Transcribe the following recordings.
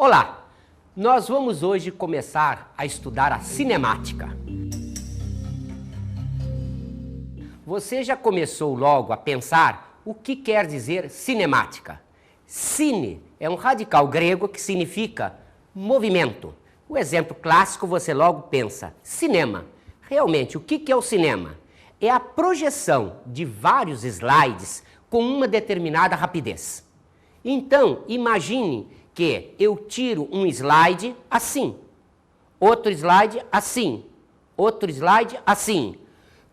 Olá! Nós vamos hoje começar a estudar a cinemática. Você já começou logo a pensar o que quer dizer cinemática? Cine é um radical grego que significa movimento. O exemplo clássico você logo pensa, cinema. Realmente, o que é o cinema? É a projeção de vários slides com uma determinada rapidez. Então, imagine que eu tiro um slide assim, outro slide assim, outro slide assim.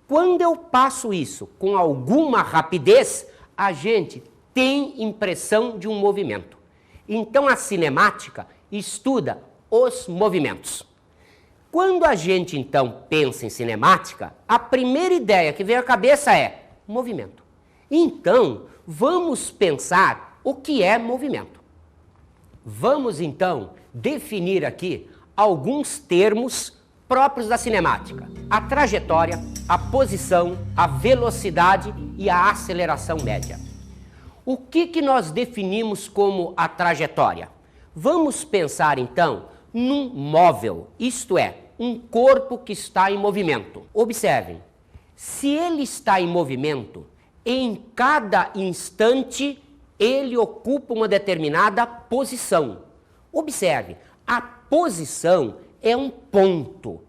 Quando eu passo isso com alguma rapidez, a gente tem impressão de um movimento. Então, a cinemática estuda os movimentos. Quando a gente, então, pensa em cinemática, a primeira ideia que vem à cabeça é movimento. Então, vamos pensar o que é movimento. Vamos, então, definir aqui alguns termos próprios da cinemática. A trajetória, a posição, a velocidade e a aceleração média. O que nós definimos como a trajetória? Vamos pensar, então, num móvel, isto é, um corpo que está em movimento. Observem, se ele está em movimento, em cada instante ele ocupa uma determinada posição. Observe, a posição é um ponto.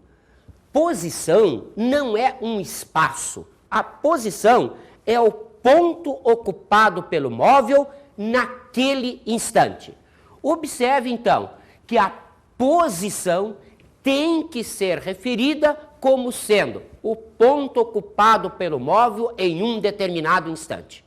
Posição não é um espaço. A posição é o ponto ocupado pelo móvel naquele instante. Observe, então, que a posição tem que ser referida como sendo o ponto ocupado pelo móvel em um determinado instante.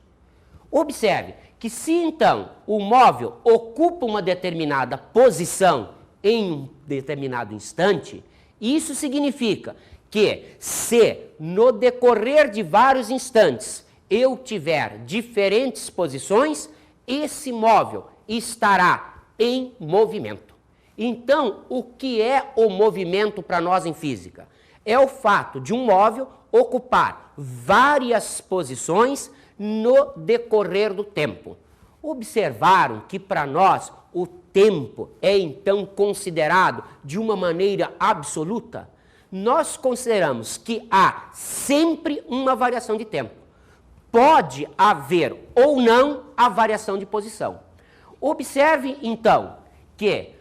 Observe que se, então, o móvel ocupa uma determinada posição em um determinado instante, isso significa que se, no decorrer de vários instantes, eu tiver diferentes posições, esse móvel estará em movimento. Então, o que é o movimento para nós em física? É o fato de um móvel ocupar várias posições no decorrer do tempo. Observaram que para nós o tempo é então considerado de uma maneira absoluta? Nós consideramos que há sempre uma variação de tempo. Pode haver ou não a variação de posição. Observe então que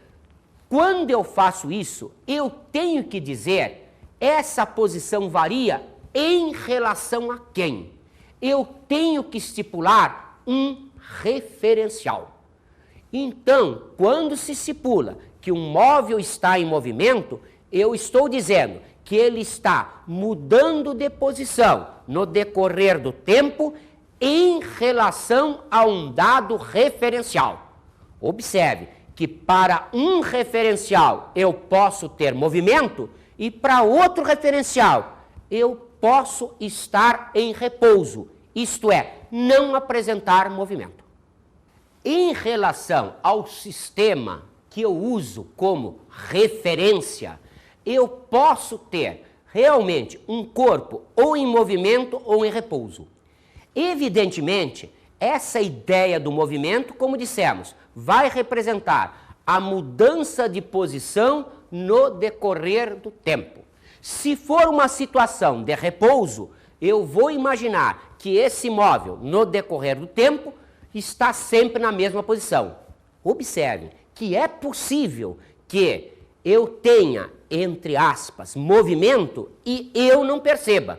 quando eu faço isso, eu tenho que dizer essa posição varia em relação a quem? Eu tenho que estipular um referencial. Então, quando se estipula que um móvel está em movimento, eu estou dizendo que ele está mudando de posição no decorrer do tempo em relação a um dado referencial. Observe que para um referencial eu posso ter movimento e para outro referencial eu posso estar em repouso, isto é, não apresentar movimento. Em relação ao sistema que eu uso como referência, eu posso ter realmente um corpo ou em movimento ou em repouso. Evidentemente, essa ideia do movimento, como dissemos, vai representar a mudança de posição no decorrer do tempo. Se for uma situação de repouso, eu vou imaginar que esse móvel, no decorrer do tempo, está sempre na mesma posição. Observe que é possível que eu tenha, entre aspas, movimento e eu não perceba.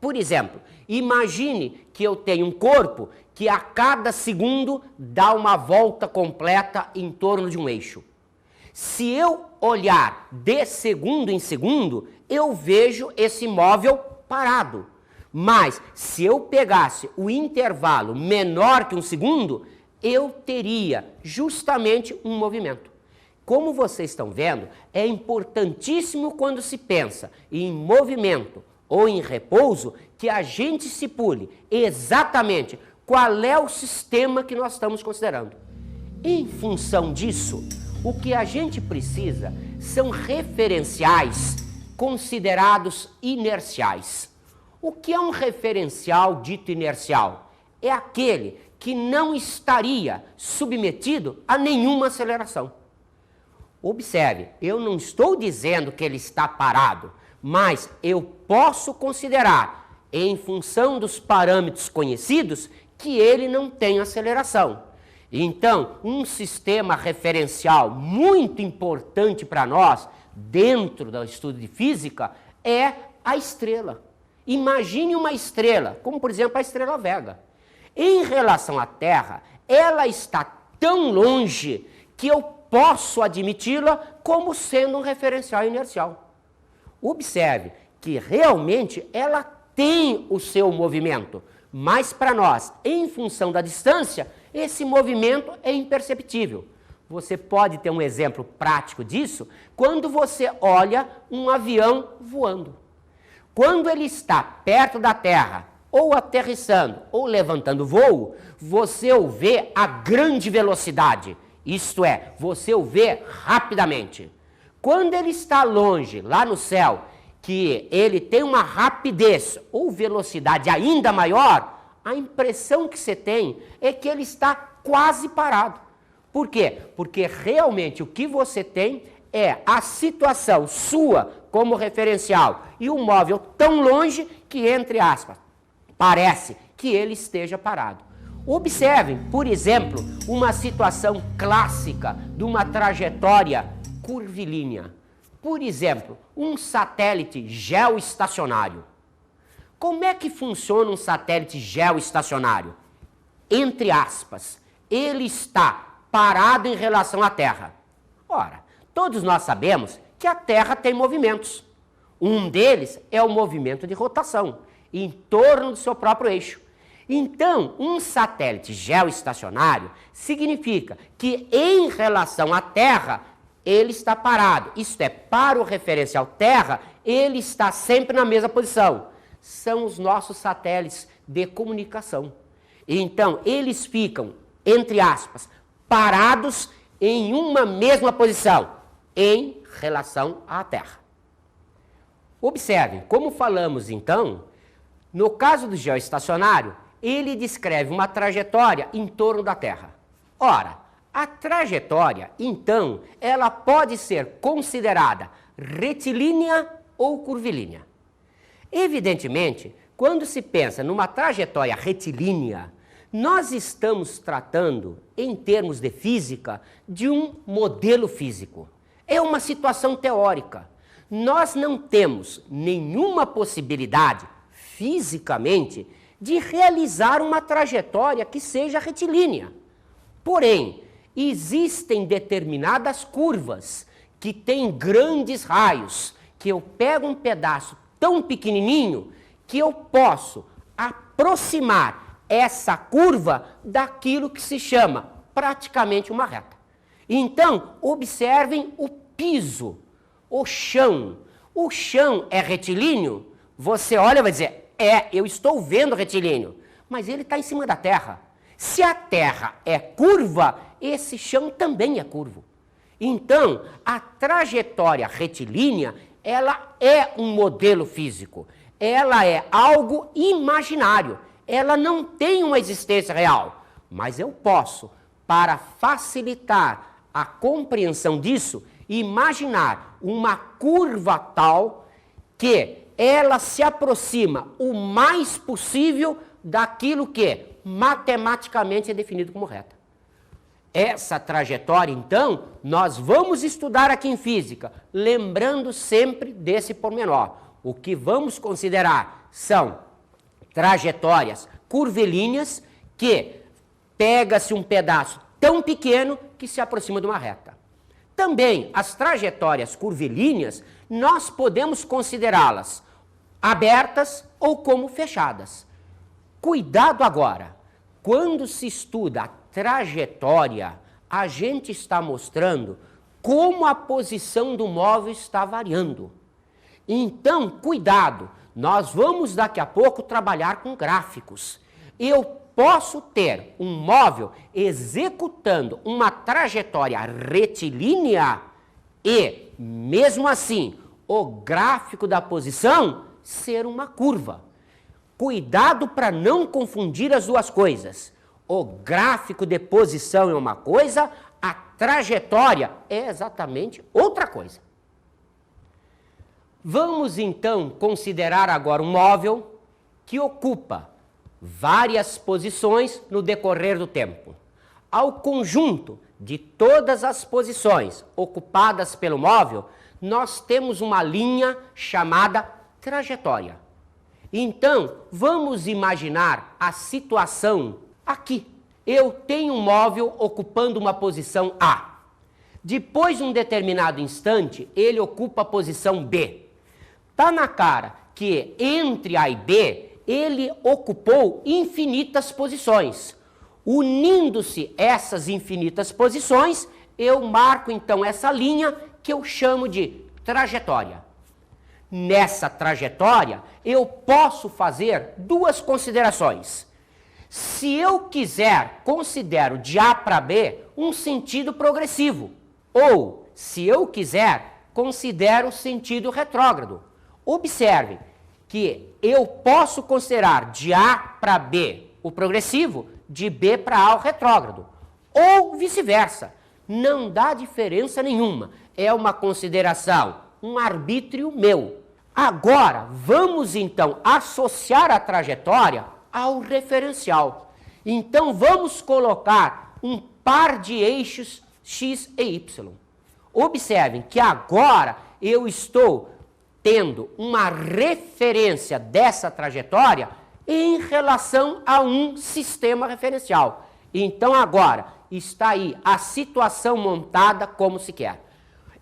Por exemplo, imagine que eu tenho um corpo que a cada segundo dá uma volta completa em torno de um eixo. Se eu olhar de segundo em segundo, eu vejo esse móvel parado. Mas se eu pegasse o intervalo menor que um segundo, eu teria justamente um movimento. Como vocês estão vendo, é importantíssimo quando se pensa em movimento ou em repouso que a gente estipule exatamente qual é o sistema que nós estamos considerando. Em função disso, o que a gente precisa são referenciais considerados inerciais. O que é um referencial dito inercial? É aquele que não estaria submetido a nenhuma aceleração. observe, eu não estou dizendo que ele está parado, mas eu posso considerar, em função dos parâmetros conhecidos, que ele não tem aceleração. Então, um sistema referencial muito importante para nós, dentro do estudo de física, é a estrela. Imagine uma estrela, como por exemplo a estrela Vega. Em relação à Terra, ela está tão longe que eu posso admiti-la como sendo um referencial inercial. Observe que realmente ela tem o seu movimento, mas para nós, em função da distância, esse movimento é imperceptível. Você pode ter um exemplo prático disso quando você olha um avião voando. Quando ele está perto da Terra, ou aterrissando, ou levantando voo, você o vê a grande velocidade. Isto é, você o vê rapidamente. Quando ele está longe, lá no céu, que ele tem uma rapidez ou velocidade ainda maior, a impressão que você tem é que ele está quase parado. Por quê? Porque realmente o que você tem é a situação sua como referencial e o móvel tão longe que, entre aspas, parece que ele esteja parado. Observem, por exemplo, uma situação clássica de uma trajetória curvilínea. Por exemplo, um satélite geoestacionário. Como é que funciona um satélite geoestacionário? Entre aspas, ele está parado em relação à Terra. Ora, todos nós sabemos que a Terra tem movimentos. Um deles é o movimento de rotação, em torno do seu próprio eixo. Então, um satélite geoestacionário significa que, em relação à Terra, ele está parado. Isto é, para o referencial Terra, ele está sempre na mesma posição. São os nossos satélites de comunicação. Então, eles ficam, entre aspas, parados em uma mesma posição, em relação à Terra. Observe, como falamos então, no caso do geoestacionário, ele descreve uma trajetória em torno da Terra. Ora, a trajetória, então, ela pode ser considerada retilínea ou curvilínea. Evidentemente, quando se pensa numa trajetória retilínea, nós estamos tratando, em termos de física, de um modelo físico. É uma situação teórica. Nós não temos nenhuma possibilidade, fisicamente, de realizar uma trajetória que seja retilínea. Porém, existem determinadas curvas que têm grandes raios, que eu pego um pedaço tão pequenininho que eu posso aproximar essa curva daquilo que se chama praticamente uma reta. Então, observem o piso, o chão. O chão é retilíneo? Você olha e vai dizer, eu estou vendo retilíneo, mas ele está em cima da Terra. Se a Terra é curva, esse chão também é curvo. Então, a trajetória retilínea, ela é um modelo físico. Ela é algo imaginário. Ela não tem uma existência real. Mas eu posso, para facilitar a compreensão disso, imaginar uma curva tal que ela se aproxima o mais possível daquilo que matematicamente é definido como reta. Essa trajetória, então, nós vamos estudar aqui em física, lembrando sempre desse pormenor. O que vamos considerar são trajetórias curvilíneas que pega-se um pedaço tão pequeno que se aproxima de uma reta. Também as trajetórias curvilíneas, nós podemos considerá-las abertas ou como fechadas. Cuidado agora, quando se estuda a trajetória, a gente está mostrando como a posição do móvel está variando. Então, cuidado, nós vamos daqui a pouco trabalhar com gráficos. Eu posso ter um móvel executando uma trajetória retilínea e, mesmo assim, o gráfico da posição ser uma curva. Cuidado para não confundir as duas coisas. O gráfico de posição é uma coisa, a trajetória é exatamente outra coisa. Vamos então considerar agora um móvel que ocupa várias posições no decorrer do tempo. Ao conjunto de todas as posições ocupadas pelo móvel, nós temos uma linha chamada trajetória. Então, vamos imaginar a situação aqui. Eu tenho um móvel ocupando uma posição A. Depois de um determinado instante, ele ocupa a posição B. Está na cara que entre A e B, ele ocupou infinitas posições. Unindo-se essas infinitas posições, eu marco então essa linha que eu chamo de trajetória. Nessa trajetória, eu posso fazer duas considerações. Se eu quiser, considero de A para B um sentido progressivo. Ou, se eu quiser, considero sentido retrógrado. Observe que eu posso considerar de A para B o progressivo, de B para A o retrógrado. Ou vice-versa. Não dá diferença nenhuma. É uma consideração, um arbítrio meu. Agora, vamos então associar a trajetória ao referencial. Então, vamos colocar um par de eixos x e y. Observem que agora eu estou tendo uma referência dessa trajetória em relação a um sistema referencial. Então, agora, está aí a situação montada como se quer.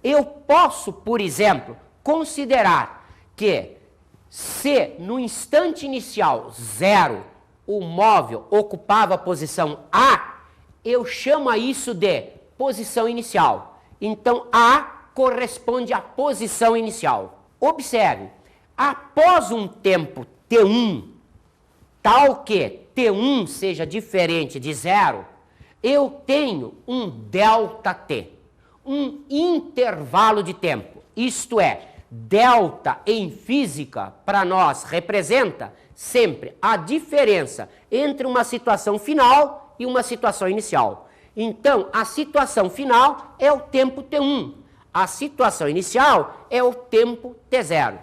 Eu posso, por exemplo, considerar que se no instante inicial 0 o móvel ocupava a posição A, eu chamo isso de posição inicial. Então, A corresponde à posição inicial. Observe, após um tempo T1, tal que T1 seja diferente de 0, eu tenho um ΔT, um intervalo de tempo. Isto é, delta em física, para nós, representa sempre a diferença entre uma situação final e uma situação inicial. Então, a situação final é o tempo T1. A situação inicial é o tempo T0.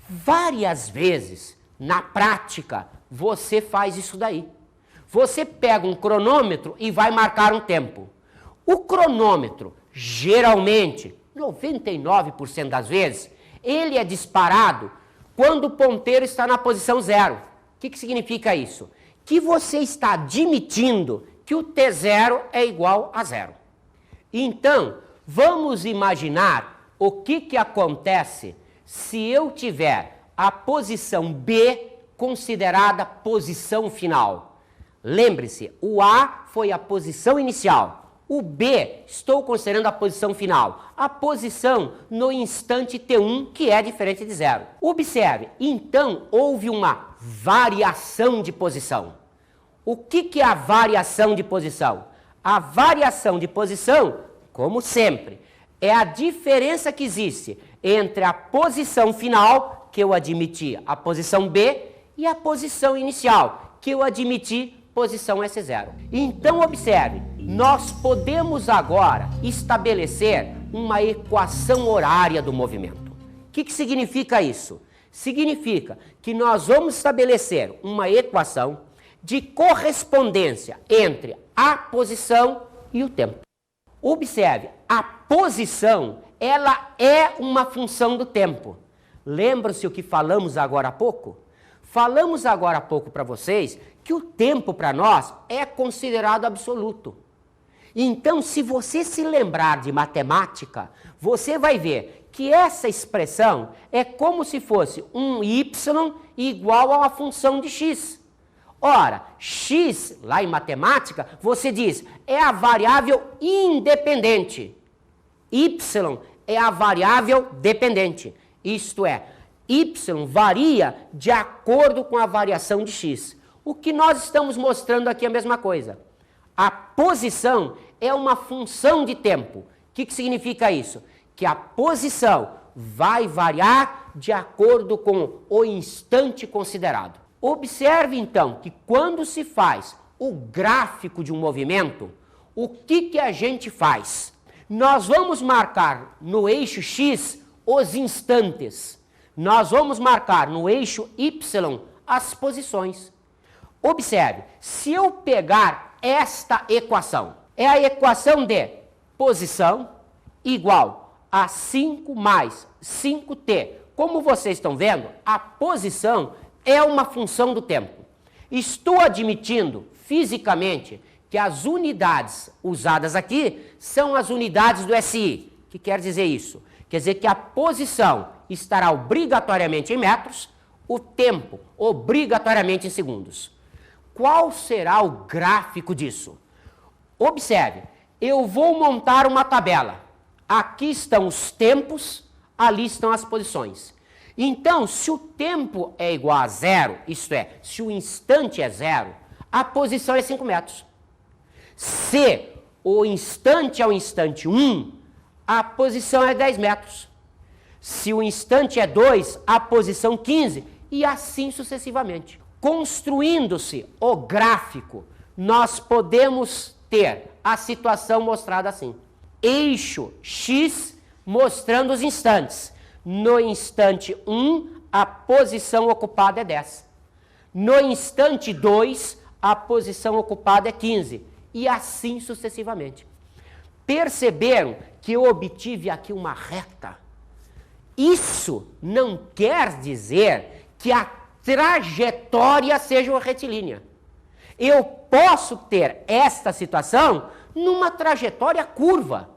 Várias vezes, na prática, você faz isso daí. Você pega um cronômetro e vai marcar um tempo. O cronômetro, geralmente, 99% das vezes, ele é disparado quando o ponteiro está na posição 0. O que significa isso? Que você está admitindo que o T0 é igual a 0. Então, vamos imaginar o que acontece se eu tiver a posição B considerada posição final. Lembre-se, o A foi a posição inicial. O B, estou considerando a posição final. A posição no instante T1, que é diferente de 0. Observe, então houve uma variação de posição. O que é a variação de posição? A variação de posição, como sempre, é a diferença que existe entre a posição final, que eu admiti a posição B, e a posição inicial, que eu admiti posição S0. Então, observe, nós podemos agora estabelecer uma equação horária do movimento. O que significa isso? Significa que nós vamos estabelecer uma equação de correspondência entre a posição e o tempo. Observe, a posição, ela é uma função do tempo. Lembra-se o que falamos agora há pouco? Falamos agora há pouco para vocês que o tempo para nós é considerado absoluto. Então, se você se lembrar de matemática, você vai ver que essa expressão é como se fosse um y igual a uma função de x. Ora, x, lá em matemática, você diz, é a variável independente. Y é a variável dependente. Isto é, y varia de acordo com a variação de x. O que nós estamos mostrando aqui é a mesma coisa. A posição é uma função de tempo. O que significa isso? Que a posição vai variar de acordo com o instante considerado. Observe, então, que quando se faz o gráfico de um movimento, o que a gente faz? Nós vamos marcar no eixo X os instantes. Nós vamos marcar no eixo Y as posições. Observe, se eu pegar esta equação, é a equação de posição igual a 5 mais 5t. Como vocês estão vendo, a posição é uma função do tempo. Estou admitindo fisicamente que as unidades usadas aqui são as unidades do SI. O que quer dizer isso? Quer dizer que a posição estará obrigatoriamente em metros, o tempo obrigatoriamente em segundos. Qual será o gráfico disso? Observe, eu vou montar uma tabela. Aqui estão os tempos, ali estão as posições. Então, se o tempo é igual a zero, isto é, se o instante é zero, a posição é 5 metros. Se o instante é o instante 1, a posição é 10 metros. Se o instante é 2, a posição 15, e assim sucessivamente. Construindo-se o gráfico, nós podemos ter a situação mostrada assim. Eixo X mostrando os instantes. No instante 1, a posição ocupada é 10. No instante 2, a posição ocupada é 15. E assim sucessivamente. Perceberam que eu obtive aqui uma reta? Isso não quer dizer que a trajetória seja uma retilínea. Eu posso ter esta situação numa trajetória curva.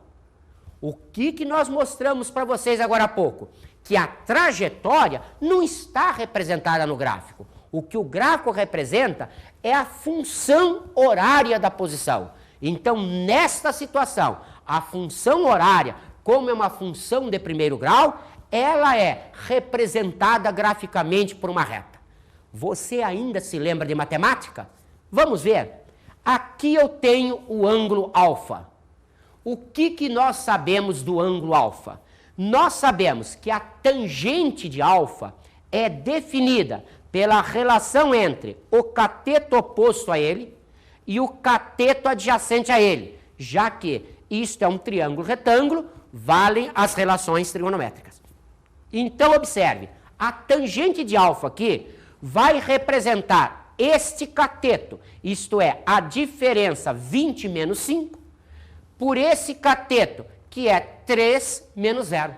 O que nós mostramos para vocês agora há pouco? Que a trajetória não está representada no gráfico. O que o gráfico representa é a função horária da posição. Então, nesta situação, a função horária, como é uma função de primeiro grau, ela é representada graficamente por uma reta. Você ainda se lembra de matemática? Vamos ver. Aqui eu tenho o ângulo alfa. O que nós sabemos do ângulo alfa? Nós sabemos que a tangente de alfa é definida pela relação entre o cateto oposto a ele e o cateto adjacente a ele, já que isto é um triângulo retângulo, valem as relações trigonométricas. Então, observe, a tangente de alfa aqui vai representar este cateto, isto é, a diferença 20 menos 5, por esse cateto, que é 3 menos 0.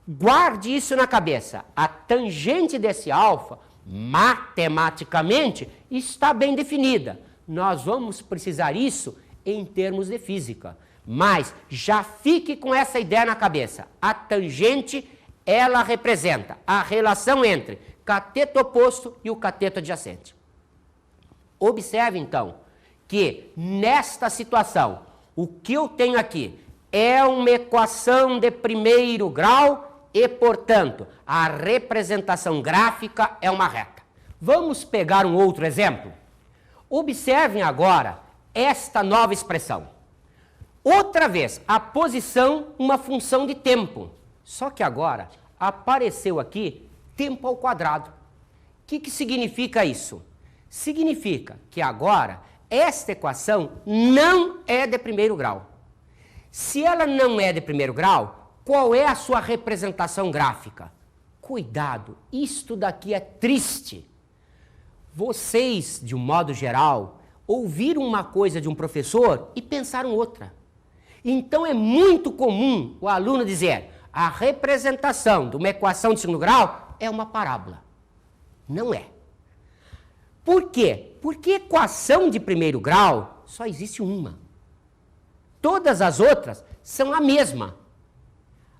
Guarde isso na cabeça. A tangente desse alfa, matematicamente, está bem definida. Nós vamos precisar isso em termos de física. Mas já fique com essa ideia na cabeça. A tangente, ela representa a relação entre cateto oposto e o cateto adjacente. Observe, então, que nesta situação, o que eu tenho aqui é uma equação de primeiro grau e, portanto, a representação gráfica é uma reta. Vamos pegar um outro exemplo? Observem agora esta nova expressão. Outra vez, a posição, uma função de tempo. Só que agora apareceu aqui tempo ao quadrado. O que significa isso? Significa que agora esta equação não é de primeiro grau. Se ela não é de primeiro grau, qual é a sua representação gráfica? Cuidado, isto daqui é triste. Vocês, de um modo geral, ouviram uma coisa de um professor e pensaram outra. Então é muito comum o aluno dizer: a representação de uma equação de segundo grau é uma parábola. Não é. Por quê? Porque equação de primeiro grau só existe uma. Todas as outras são a mesma.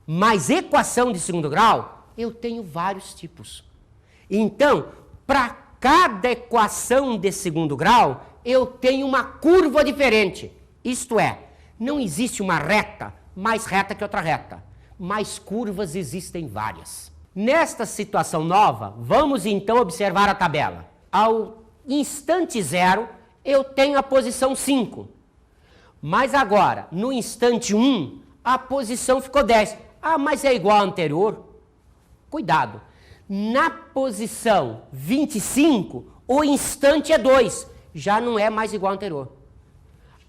Mas equação de segundo grau, eu tenho vários tipos. Então, para cada equação de segundo grau, eu tenho uma curva diferente. Isto é, não existe uma reta mais reta que outra reta. Mas curvas existem várias. Nesta situação nova, vamos então observar a tabela. Ao instante zero, eu tenho a posição 5. Mas agora, no instante 1, a posição ficou 10. Ah, mas é igual à anterior? Cuidado. Na posição 25, o instante é 2. Já não é mais igual ao anterior.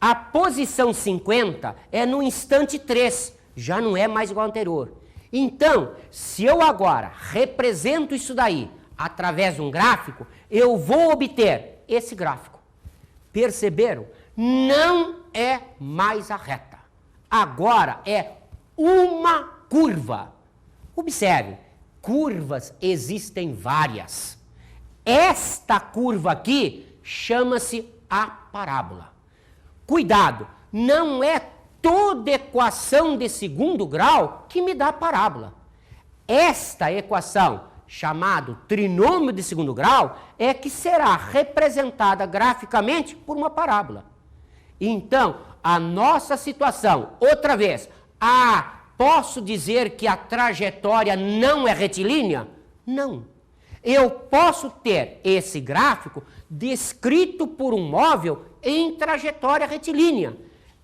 A posição 50 é no instante 3, já não é mais igual ao anterior. Então, se eu agora represento isso daí através de um gráfico, eu vou obter esse gráfico. Perceberam? Não é mais a reta. Agora é uma curva. Observe, curvas existem várias. Esta curva aqui chama-se a parábola. Cuidado, não é toda equação de segundo grau que me dá parábola. Esta equação, chamada trinômio de segundo grau, é que será representada graficamente por uma parábola. Então, a nossa situação, outra vez, posso dizer que a trajetória não é retilínea? Não. Eu posso ter esse gráfico descrito por um móvel em trajetória retilínea.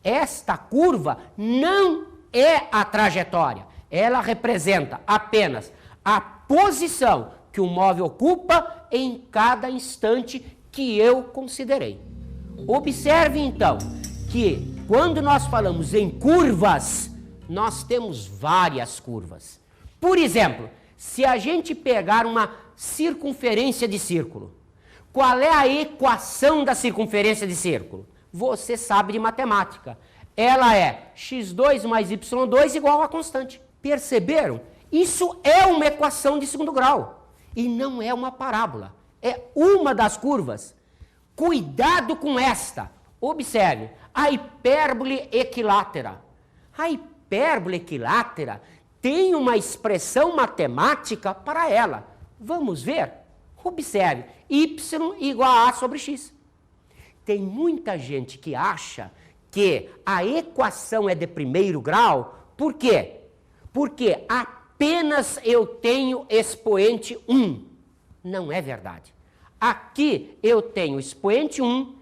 Esta curva não é a trajetória. Ela representa apenas a posição que o móvel ocupa em cada instante que eu considerei. Observe, então, que quando nós falamos em curvas, nós temos várias curvas. Por exemplo, se a gente pegar uma circunferência de círculo, qual é a equação da circunferência de círculo? Você sabe de matemática. Ela é x2 mais y2 igual a constante. Perceberam? Isso é uma equação de segundo grau e não é uma parábola. É uma das curvas. Cuidado com esta. Observe, a hipérbole equilátera. A hipérbole equilátera tem uma expressão matemática para ela. Vamos ver? Observe, y igual a sobre x. Tem muita gente que acha que a equação é de primeiro grau. Por quê? Porque apenas eu tenho expoente 1. Não é verdade. Aqui eu tenho expoente 1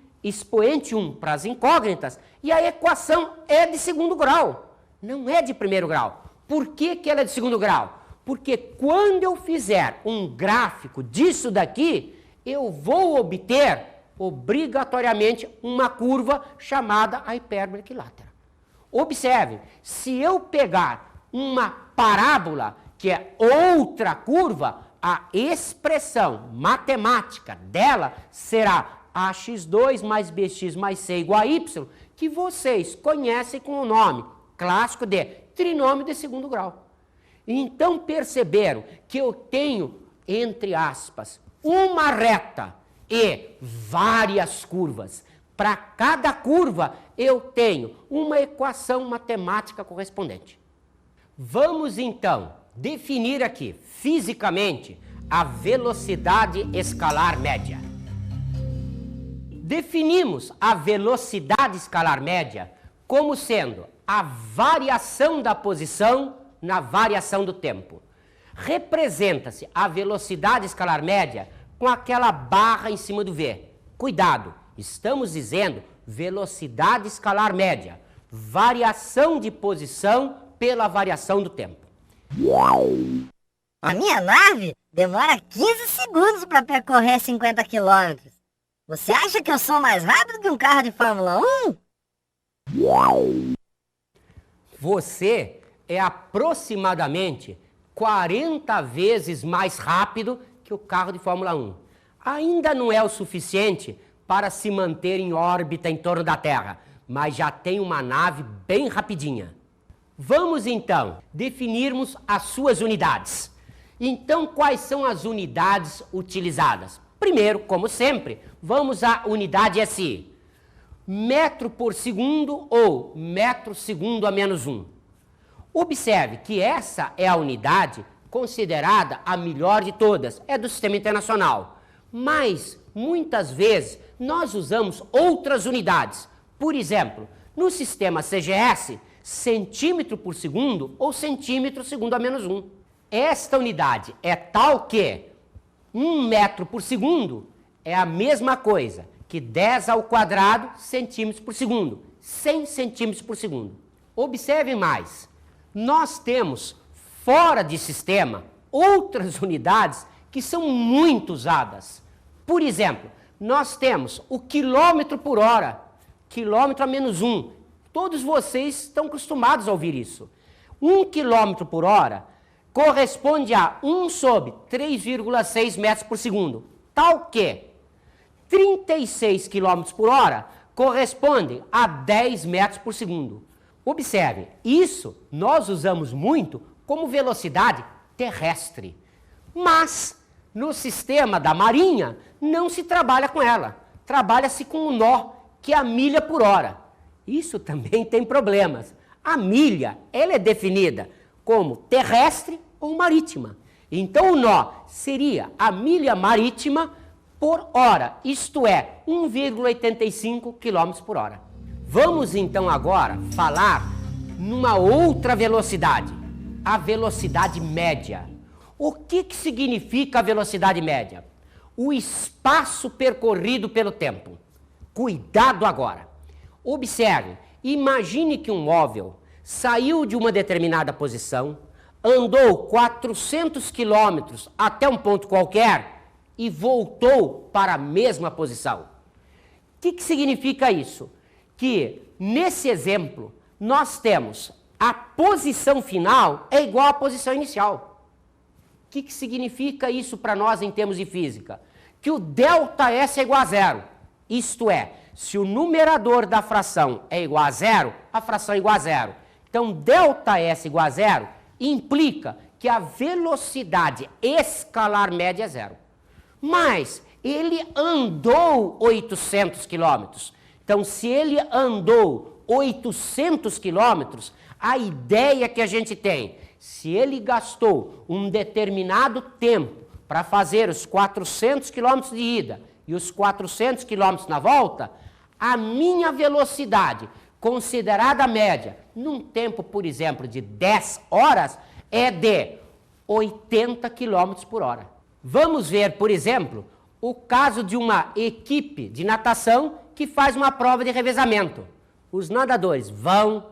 para as incógnitas, e a equação é de segundo grau, não é de primeiro grau. Por que ela é de segundo grau? Porque quando eu fizer um gráfico disso daqui, eu vou obter obrigatoriamente uma curva chamada a hipérbole equilátera. Observe, se eu pegar uma parábola, que é outra curva, a expressão matemática dela será ax2 mais bx mais c igual a y, que vocês conhecem com o nome clássico de trinômio de segundo grau. Então perceberam que eu tenho, entre aspas, uma reta e várias curvas. Para cada curva eu tenho uma equação matemática correspondente. Vamos então definir aqui fisicamente a velocidade escalar média. Definimos a velocidade escalar média como sendo a variação da posição na variação do tempo. Representa-se a velocidade escalar média com aquela barra em cima do V. Cuidado, estamos dizendo velocidade escalar média, variação de posição pela variação do tempo. A minha nave demora 15 segundos para percorrer 50 km. Você acha que eu sou mais rápido que um carro de Fórmula 1? Você é aproximadamente 40 vezes mais rápido que o carro de Fórmula 1. Ainda não é o suficiente para se manter em órbita em torno da Terra, mas já tem uma nave bem rapidinha. Vamos então definirmos as suas unidades. Então, quais são as unidades utilizadas? Primeiro, como sempre, vamos à unidade SI. Metro por segundo ou metro segundo a menos 1. Observe que essa é a unidade considerada a melhor de todas, é do Sistema Internacional. Mas, muitas vezes, nós usamos outras unidades. Por exemplo, no sistema CGS, centímetro por segundo ou centímetro segundo a menos 1. Esta unidade é tal que 1 metro por segundo é a mesma coisa que 10 ao quadrado centímetros por segundo, 100 centímetros por segundo. Observe mais, nós temos fora de sistema outras unidades que são muito usadas. Por exemplo, nós temos o quilômetro por hora. quilômetro a menos 1. Todos vocês estão acostumados a ouvir isso. 1 km por hora corresponde a 1 sobre 3,6 metros por segundo. Tal que 36 km por hora corresponde a 10 metros por segundo. Observe, isso nós usamos muito como velocidade terrestre. Mas no sistema da Marinha não se trabalha com ela. Trabalha-se com o nó, que é a milha por hora. Isso também tem problemas. A milha, ela é definida como terrestre ou marítima. Então o nó seria a milha marítima por hora, isto é, 1,85 km por hora. Vamos então agora falar numa outra velocidade, a velocidade média. O que significa a velocidade média? O espaço percorrido pelo tempo. Cuidado agora. Observe, imagine que um móvel saiu de uma determinada posição, andou 400 quilômetros até um ponto qualquer e voltou para a mesma posição. O que significa isso? Que, nesse exemplo, nós temos a posição final é igual à posição inicial. O que significa isso para nós em termos de física? Que o ΔS é igual a zero. Isto é, se o numerador da fração é igual a zero, a fração é igual a zero. Então, ΔS igual a zero implica que a velocidade escalar média é zero. Mas ele andou 800 quilômetros. Então, se ele andou 800 quilômetros, a ideia que a gente tem, se ele gastou um determinado tempo para fazer os 400 quilômetros de ida e os 400 quilômetros na volta, a minha velocidade, considerada média, num tempo, por exemplo, de 10 horas, é de 80 km por hora. Vamos ver, por exemplo, o caso de uma equipe de natação que faz uma prova de revezamento. Os nadadores vão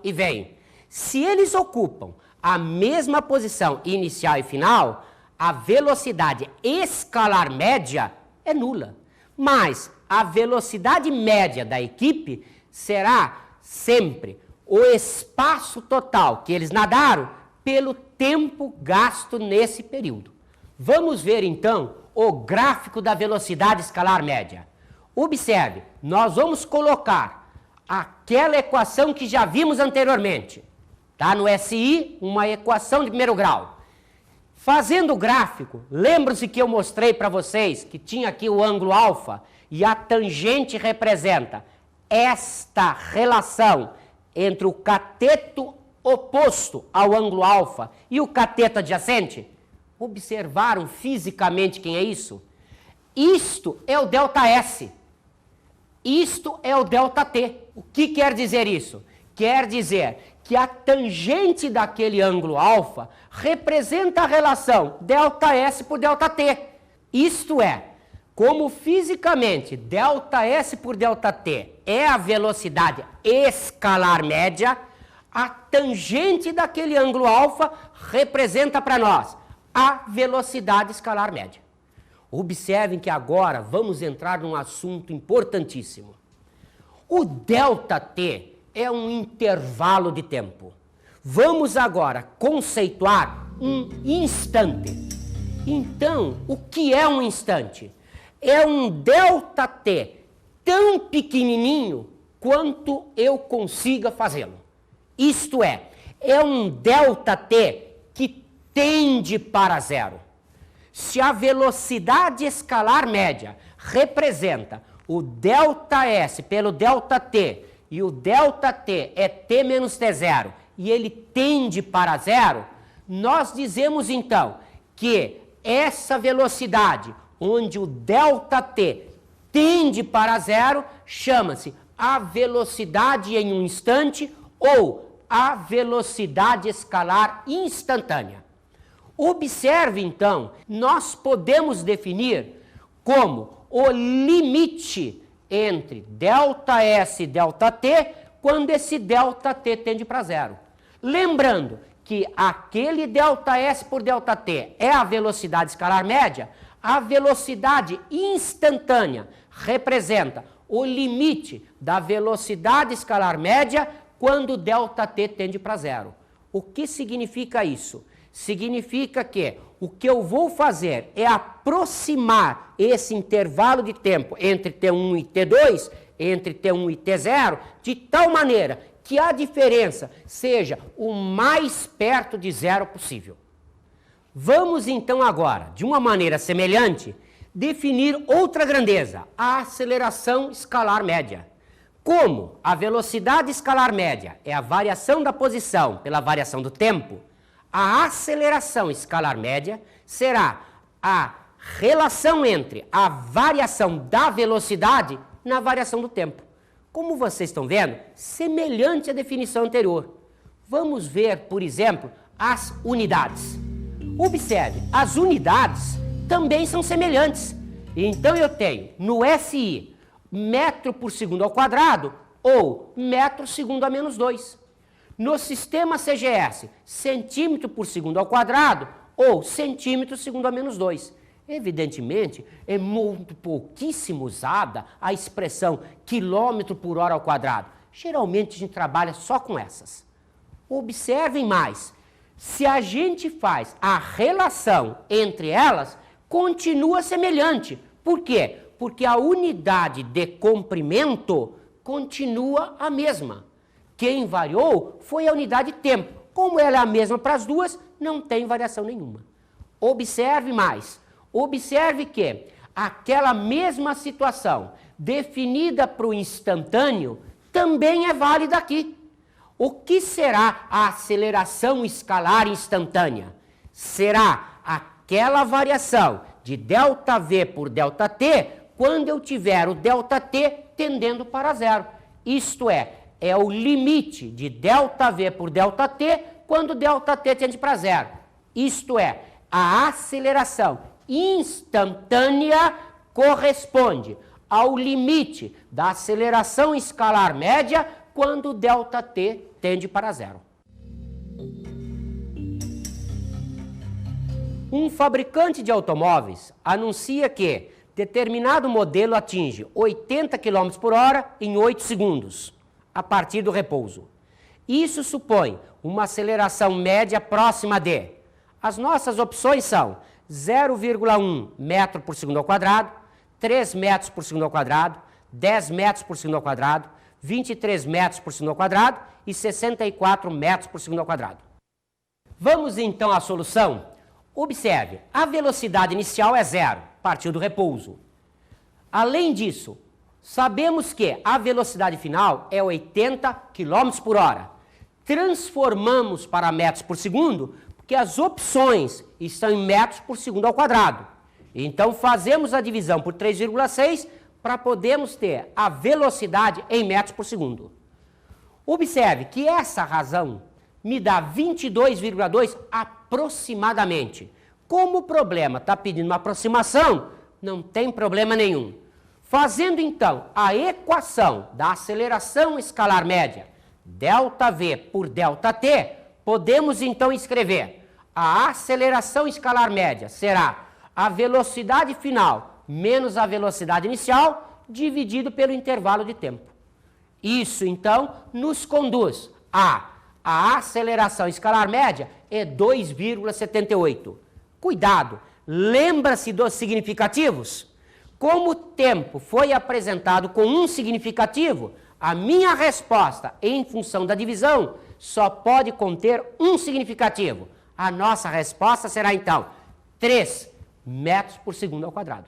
e vêm. Se eles ocupam a mesma posição inicial e final, a velocidade escalar média é nula. Mas a velocidade média da equipe será sempre o espaço total que eles nadaram pelo tempo gasto nesse período. Vamos ver então o gráfico da velocidade escalar média. Observe, nós vamos colocar aquela equação que já vimos anteriormente. Está no SI, uma equação de primeiro grau. Fazendo o gráfico, lembram-se que eu mostrei para vocês que tinha aqui o ângulo alfa e a tangente representa esta relação entre o cateto oposto ao ângulo alfa e o cateto adjacente? Observaram fisicamente quem é isso? Isto é o ΔS. Isto é o ΔT. O que quer dizer isso? Quer dizer que a tangente daquele ângulo alfa representa a relação ΔS por ΔT. Isto é, como fisicamente ΔS por ΔT é a velocidade escalar média, a tangente daquele ângulo alfa representa para nós a velocidade escalar média. Observem que agora vamos entrar num assunto importantíssimo. O ΔT é um intervalo de tempo. Vamos agora conceituar um instante. Então, o que é um instante? É um ΔT tão pequenininho quanto eu consiga fazê-lo. Isto é um ΔT que tende para zero. Se a velocidade escalar média representa o ΔS pelo ΔT e o ΔT é t menos t0 e ele tende para zero, nós dizemos então que essa velocidade onde o ΔT tende para zero chama-se a velocidade em um instante ou a velocidade escalar instantânea. Observe então, nós podemos definir como o limite entre ΔS e ΔT quando esse ΔT tende para zero. Lembrando que aquele ΔS por ΔT é a velocidade escalar média, a velocidade instantânea representa o limite da velocidade escalar média quando ΔT tende para zero. O que significa isso? Significa que o que eu vou fazer é aproximar esse intervalo de tempo entre T1 e T2, entre T1 e T0, de tal maneira que a diferença seja o mais perto de zero possível. Vamos então agora, de uma maneira semelhante, definir outra grandeza, a aceleração escalar média. Como a velocidade escalar média é a variação da posição pela variação do tempo, a aceleração escalar média será a relação entre a variação da velocidade na variação do tempo. Como vocês estão vendo, semelhante à definição anterior. Vamos ver, por exemplo, as unidades. Observe, as unidades também são semelhantes. Então eu tenho no SI metro por segundo ao quadrado ou metro segundo a menos 2. No sistema CGS, centímetro por segundo ao quadrado ou centímetro segundo a menos 2. Evidentemente, é muito pouquíssimo usada a expressão quilômetro por hora ao quadrado. Geralmente a gente trabalha só com essas. Observem mais. Se a gente faz a relação entre elas, continua semelhante. Por quê? Porque a unidade de comprimento continua a mesma. Quem variou foi a unidade de tempo. Como ela é a mesma para as duas, não tem variação nenhuma. Observe mais. Observe que aquela mesma situação definida para o instantâneo também é válida aqui. O que será a aceleração escalar instantânea? Será aquela variação de ΔV por ΔT quando eu tiver o ΔT tendendo para zero. Isto é o limite de ΔV por ΔT quando ΔT tende para zero. Isto é, a aceleração instantânea corresponde ao limite da aceleração escalar média quando ΔT tende para zero. Um fabricante de automóveis anuncia que determinado modelo atinge 80 km por hora em 8 segundos, a partir do repouso. Isso supõe uma aceleração média próxima de... As nossas opções são 0,1 metro por segundo ao quadrado, 3 metros por segundo ao quadrado, 10 metros por segundo ao quadrado, 23 metros por segundo ao quadrado e 64 metros por segundo ao quadrado. Vamos então à solução? Observe, a velocidade inicial é zero, partir do repouso. Além disso, sabemos que a velocidade final é 80 km por hora. Transformamos para metros por segundo, porque as opções estão em metros por segundo ao quadrado. Então fazemos a divisão por 3,6 para podermos ter a velocidade em metros por segundo. Observe que essa razão me dá 22,2 aproximadamente. Como o problema está pedindo uma aproximação, não tem problema nenhum. Fazendo então a equação da aceleração escalar média, ΔV por ΔT, podemos então escrever a aceleração escalar média será a velocidade final menos a velocidade inicial dividido pelo intervalo de tempo. Isso então nos conduz a aceleração escalar média é 2,78. Cuidado, lembra-se dos significativos? Como o tempo foi apresentado com um significativo, a minha resposta em função da divisão só pode conter um significativo. A nossa resposta será então 3 metros por segundo ao quadrado.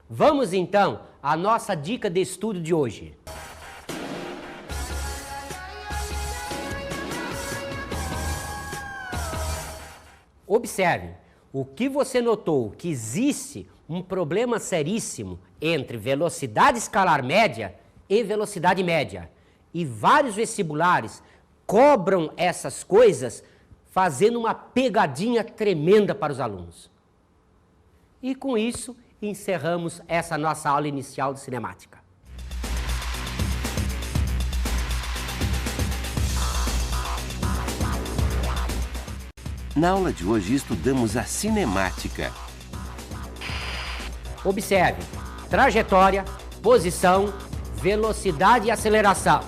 Vamos então à nossa dica de estudo de hoje. Observe, o que você notou que existe um problema seríssimo entre velocidade escalar média e velocidade média. E vários vestibulares cobram essas coisas fazendo uma pegadinha tremenda para os alunos. E com isso, encerramos essa nossa aula inicial de cinemática. Na aula de hoje estudamos a cinemática. Observe, trajetória, posição, velocidade e aceleração,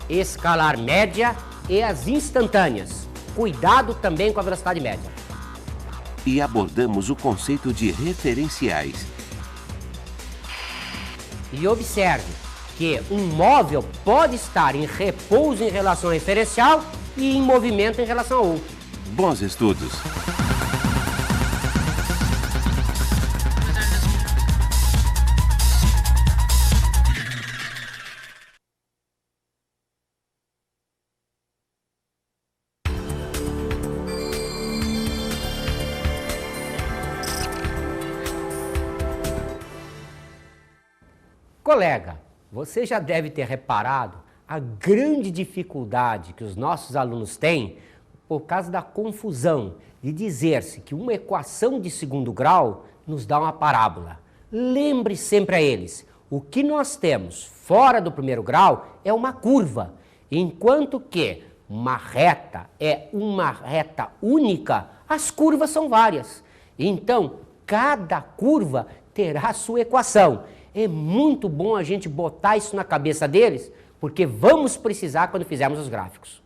escalar média e as instantâneas. Cuidado também com a velocidade média. E abordamos o conceito de referenciais. E observe que um móvel pode estar em repouso em relação ao referencial e em movimento em relação ao outro. Bons estudos! Colega, você já deve ter reparado a grande dificuldade que os nossos alunos têm por causa da confusão de dizer-se que uma equação de segundo grau nos dá uma parábola. Lembre sempre a eles, o que nós temos fora do primeiro grau é uma curva, enquanto que uma reta é uma reta única, as curvas são várias. Então, cada curva terá a sua equação. É muito bom a gente botar isso na cabeça deles, porque vamos precisar quando fizermos os gráficos.